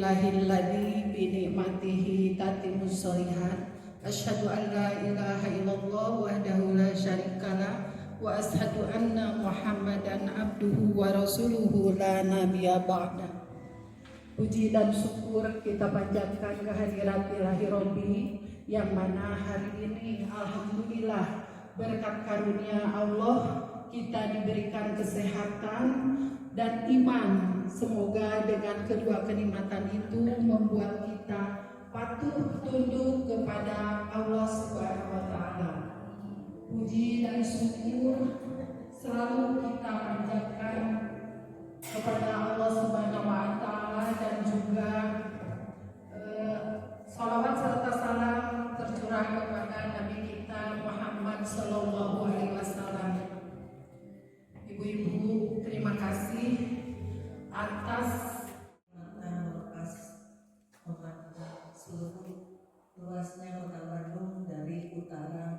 Alhamdulillahilladzi bi ni'matihi tatimmus shalihat. Asyhadu an la ilaha illallah wahdahu la syarikalah wa asyhadu anna Muhammadan abduhu wa rasuluhu la nabiyya ba'da. Puji dan syukur kita panjatkan kehadirat Ilahi Robbi yang mana hari ini alhamdulillah berkat karunia Allah kita diberikan kesehatan dan iman. Semoga dengan kedua kenikmatan itu membuat kita patuh tunduk kepada Allah Subhanahu wa taala. Puji dan syukur selalu kita panjatkan kepada Allah Subhanahu wa taala dan juga salawat serta salam tercurah kepada Nabi kita Muhammad sallallahu alaihi wasallam. Ibu-ibu, terima kasih atas melepas memantau seluruh luasnya kota Bandung dari utara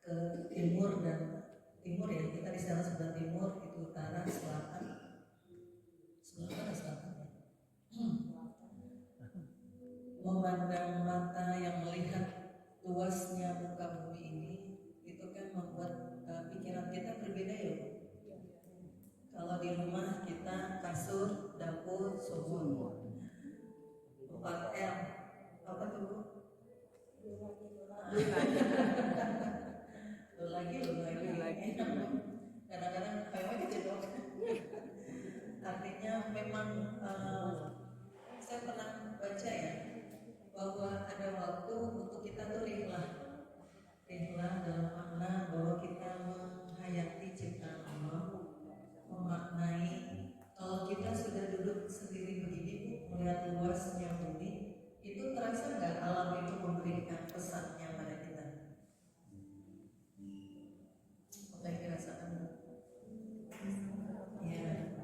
ke timur dan timur ya, kita di sana sebelah timur, itu utara, selatan ya. Memandang mata yang melihat luasnya muka bumi ini, itu kan membuat pikiran kita berbeda ya. Kalau di rumah kita kasur, dapur, suhu 4L, apa tuh? Lu lagi. Kadang-kadang kayak gitu dong. Artinya memang saya pernah baca ya bahwa ada waktu untuk kita tuh rihlah dalam makna bahwa kita menghayati ciptaan Allah, memaknai kalau kita sudah duduk sendiri begini melihat luasnya bumi, itu terasa nggak alam itu memberikan pesannya pada kita? Apa yang dirasakan? Ya. Gitu.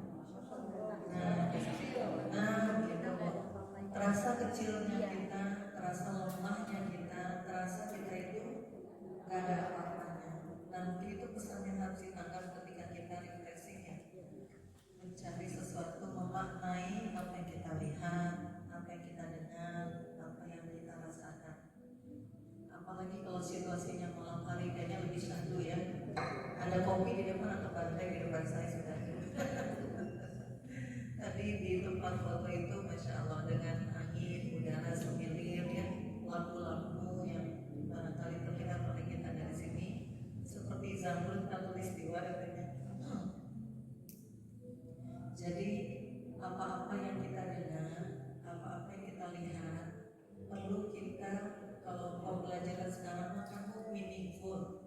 Terasa kecilnya kita, terasa lemahnya kita, terasa kita itu nggak ada apa-apanya. Nah, mungkin itu pesan yang harus ditangkap ketika kita refreshing ya, mencari sesuatu, memaknai apa yang kita lihat, apa yang kita dengar, apa yang kita rasakan. Apalagi kalau situasinya malam hari, kayaknya lebih syahdu ya. Ada kopi di depan atau bantai di depan saya sudah. Tadi di tempat foto itu Masya Allah dengan angin, udara semilir ya, lampu-lampu yang barangkali terlihat oleh kita dari sini seperti zamrud atau istiwa katanya. Jadi apa-apa yang kita dengar, apa-apa yang kita lihat, perlu kita, kalau pembelajaran sekarang kamu meaningful,